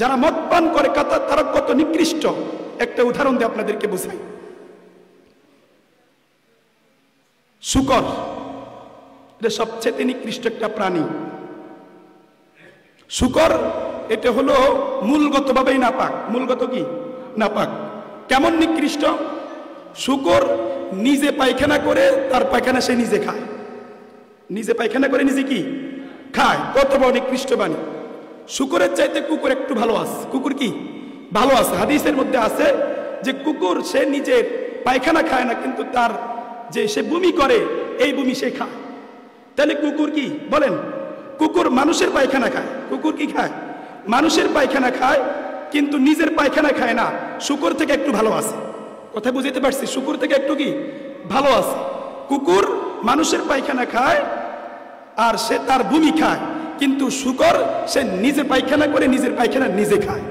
যারা মদ পান করে তারা কত নিকৃষ্ট। একটা উদাহরণ দিয়ে আপনাদেরকে বোঝাই। শূকর, এটা সবচেয়ে নিকৃষ্ট একটা প্রাণী। শূকর এটা হলো মূলগতভাবেই নাপাক। মূলগত কি? নাপাক। কেমন নিকৃষ্ট? শূকর নিজে পায়খানা করে তার পায়খানা সে নিজে খায়। নিজে পায়খানা করে নিজে কি খায়? কত বড় নিকৃষ্ট বাণী। শূকরের চাইতে কুকুর একটু ভালো আছে। কুকুর কি ভালো আছে? হাদিসের মধ্যে আছে যে কুকুর সে নিজের পায়খানা খায় না, কিন্তু তার যে সে বমি করে এই বমি সে খায়। তাহলে কুকুর কি বলেন? কুকুর মানুষের পায়খানা খায়। কুকুর কি খায়? মানুষের পায়খানা খায়, কিন্তু নিজের পায়খানা খায় না। শূকর থেকে একটু ভালো আছে। কথা বুঝতে পারছি? শূকর থেকে একটু কি ভালো আছে। কুকুর মানুষের পায়খানা খায় আর সে তার বমি খায়, কিন্তু শূকর সে নিজে পায়খানা করে নিজের পায়খানা নিজে খায়।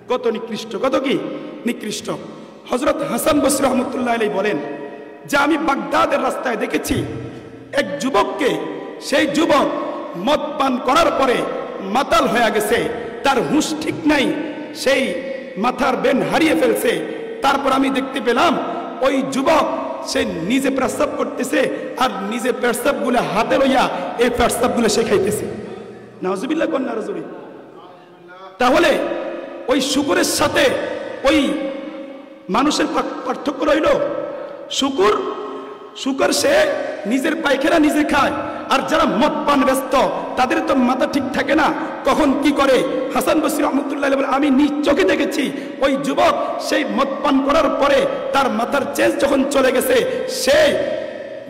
কত নিকৃষ্ট, কত কি নিকৃষ্ট। হযরত হাসান বসরি রহমতুল্লাহ আলাইহি বলেন যে আমি বাগদাদের রাস্তায় দেখেছি এক যুবককে। সেই যুবক মদ পান করার পরে মাতাল হয়ে গেছে, তার হুঁশ ঠিক নাই, সেই মাথার বেন হারিয়ে ফেলছে। তারপর আমি দেখতে পেলাম ওই যুবক সে নিজে প্রস্রাব করতেছে আর নিজে প্রস্রাবগুলো হাতে লইয়া এই প্রস্রাবগুলো সে খাইতেছে। নাউজুবিল্লাহ কন্যা রাজুবি। তাহলে ওই শূকরের সাথে ওই মানুষের পার্থক্য রইল। শূকর সে নিজের পায়খানা নিজে খায়, আর যারা মদ পান ব্যস্ত তাদের তো মাথা ঠিক থাকে না, কখন কি করে। হাসান বসরি রহমতুল্লাহ বলেন আমি নিজ চোখে দেখেছি ওই যুবক সেই মদ পান করার পরে তার মাথার চেঞ্জ যখন চলে গেছে, সে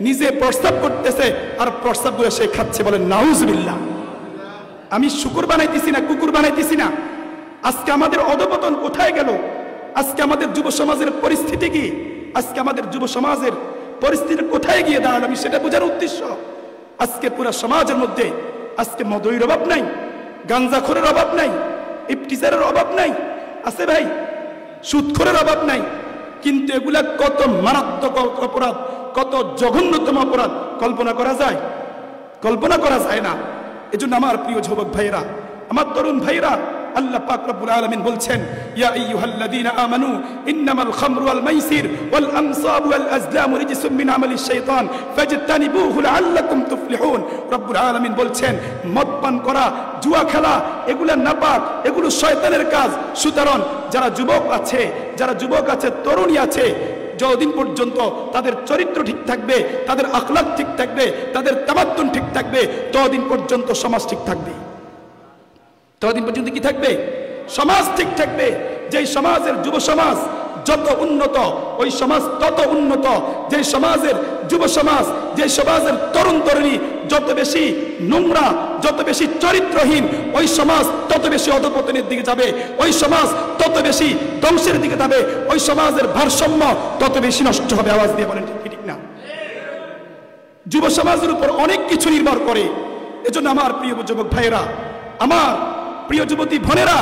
নিজে প্রস্রাব করতেছে আর প্রস্রাবগুলো সে খাচ্ছে। বলেন নাউজুবিল্লাহ। আমি শূকর বানাইতেছি না, কুকুর বানাইতেছি না। আজকে আমাদের অধপতন কোথায় গেল? আজকে আমাদের যুব সমাজের পরিস্থিতি কি? আজকে আমাদের যুব সমাজের পরিস্থিতি কোথায় গিয়ে দাঁড়ালো? আমি সেটা বোঝার উদ্দেশ্য। আজকে পুরো সমাজের মধ্যে আজকে মদইর অভাব নাই, গাঞ্জাখোরের অভাব নাই, ইফতিজারের অভাব নাই, আছে ভাই? সুদখোরের অভাব নাই। কিন্তু এগুলা কত মারাত্মক অপরাধ, কত জঘন্যতম অপরাধ কল্পনা করা যায়? কল্পনা করা যায় না। এজন্য আমার প্রিয় যুবক ভাইরা, আমার তরুণ ভাইরা, আল্লাহ পাক রব্বুল আলামিন বলছেন ইয়া আইয়ুহাল্লাযীনা আমানু ইন্নামাল খামরু ওয়াল মাইসির ওয়াল আনসাবু ওয়াল আজলামু রিজসুম মিন আমালিশ শাইতান ফাজতানিবুহু লাআল্লাকুম তুফলিহুন। রব্বুল আলামিন বলছেন মদ পান করা, জুয়া খেলা এগুলো নাপাক, এগুলো শয়তানের কাজ। সুতরাং যারা যুবক আছে, তরুণী আছে, যতদিন পর্যন্ত তাদের চরিত্র ঠিক থাকবে, তাদের আখলাক ঠিক থাকবে, তাদের তামাদ্দুন ঠিক থাকবে, ততদিন পর্যন্ত সমাজ ঠিক থাকবে। ততদিন পর্যন্ত কি থাকবে? সমাজ ঠিক থাকবে। যেই সমাজের যুব সমাজ যত উন্নত, ওই সমাজ তত উন্নত। যে সমাজের যুব সমাজ, যে সমাজের তরুণ তরুণী যত বেশি নোংরা, যত বেশি চরিত্রহীন, ওই সমাজ তত বেশি অধপতনের দিকে যাবে, ওই সমাজ তত বেশি ধ্বংসের দিকে যাবে, ওই সমাজের ভারসাম্য তত বেশি নষ্ট হবে। আওয়াজ দিয়ে বলেন ঠিক না? যুব সমাজের উপর অনেক কিছু নির্ভর করে। এজন্য আমার প্রিয় যুবক ভাইয়েরা, আমার প্রিয় যুবতী বোনেরা,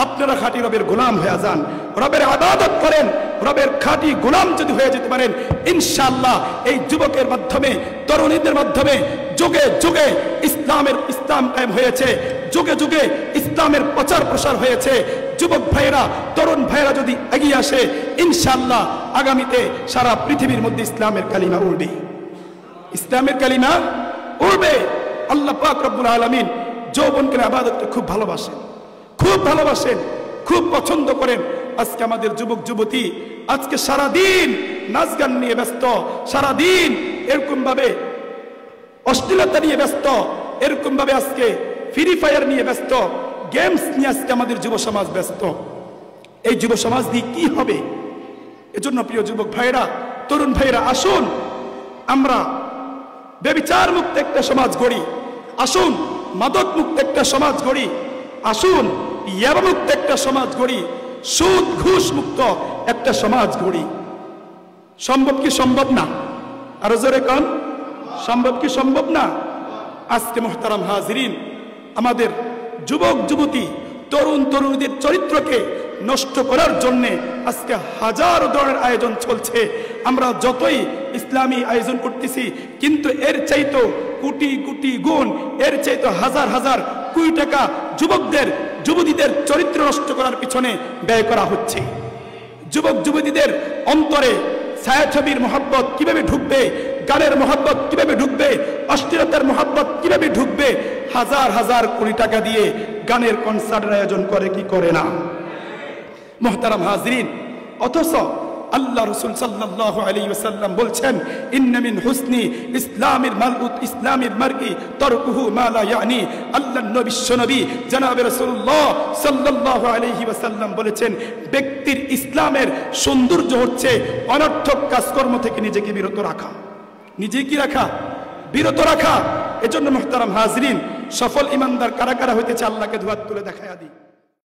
আপনারা খাঁটি রবের গোলাম হয়ে যান, রবের ইবাদত করেন। রবের খাঁটি গোলাম যদি হয়ে যেতে পারেন, ইনশাআল্লাহ এই যুবকের মাধ্যমে, তরুণীদের মাধ্যমে যুগে যুগে ইসলাম কায়েম হয়েছে, যুগে যুগে ইসলামের প্রচার প্রসার হয়েছে। যুবক ভাইয়েরা, তরুণ ভাইয়েরা যদি এগিয়ে আসে, ইনশাআল্লাহ আগামীতে সারা পৃথিবীর মধ্যে ইসলামের কালিমা উঠবে। ইসলামের কালিমা উঠবে। আল্লাহ পাক রব্বুল আলামিন যৌবনকে ইবাদতকে খুব ভালোবাসেন, খুব ভালোবাসেন, খুব পছন্দ করেন। আজকে আমাদের যুবক যুবতী আজকে সারাদিন নাচ গান নিয়ে ব্যস্ত, সারাদিন এরকম ভাবে অশ্লীলতা নিয়ে ব্যস্ত, এরকম ভাবে আজকে ফ্রি ফায়ার নিয়ে ব্যস্ত, গেমস নিয়ে আজকে আমাদের যুব সমাজ ব্যস্ত। এই যুব সমাজ দিয়ে কি হবে? এজন্য প্রিয় যুবক ভাইরা, তরুণ ভাইরা, আসুন আমরা ব্যভিচার মুক্ত একটা সমাজ গড়ি। আসুন মাদক মুক্ত একটা সমাজ গড়ি। আসুন ইয়াবা মুক্ত একটা সমাজ গড়ি। সুদ ঘুষ মুক্ত একটা সমাজ গড়ি। সম্ভব কি সম্ভব না? আরো জোরে কোন সম্ভব কি সম্ভব না? আজকে মুহতারাম হাজিরিন, আমাদের যুবক যুবতী, তরুণ তরুণীদের চরিত্রকে নষ্ট করার জন্যে আজকে হাজারো ধরনের আয়োজন চলছে। আমরা যতই ইসলামী আয়োজন করতেছি, কিন্তু এর চাইতো কোটি কোটি গুণ, এর চাইতো হাজার হাজার কোটি টাকা যুবকদের যুবতীদের চরিত্র নষ্ট করার পিছনে ব্যয় করা হচ্ছে। যুবক যুবতীদের অন্তরে ছায়াছবির মহব্বত কিভাবে ঢুকবে, গানের মহব্বত কিভাবে ঢুকবে, অশ্লীলতার মহব্বত কিভাবে ঢুকবে, হাজার হাজার কোটি টাকা দিয়ে গানের কনসার্টের আয়োজন করে কি করে না। মুহতারাম হাজরিন, অথচ আল্লাহ রাসূল সাল্লাল্লাহু আলাইহি ওয়াসাল্লাম বলছেন, ইন্না মিন হুসনি ইসলামিল মারই তারকুহু মা লা ইয়ানি। আল্লাহর নবী বিশ্বনবী জনাবে রাসূলুল্লাহ সাল্লাল্লাহু আলাইহি ওয়াসাল্লাম বলেছেন, ব্যক্তির ইসলামের সৌন্দর্য হচ্ছে অনর্থক কাজকর্ম থেকে নিজেকে বিরত রাখা। নিজে কি রাখা? বিরত রাখা। এজন্য মুহতারাম হাজরিন, সফল ইমানদার কারা কারা হইতেছে আল্লাহকে দুহাত তুলে দেখায়া দিই।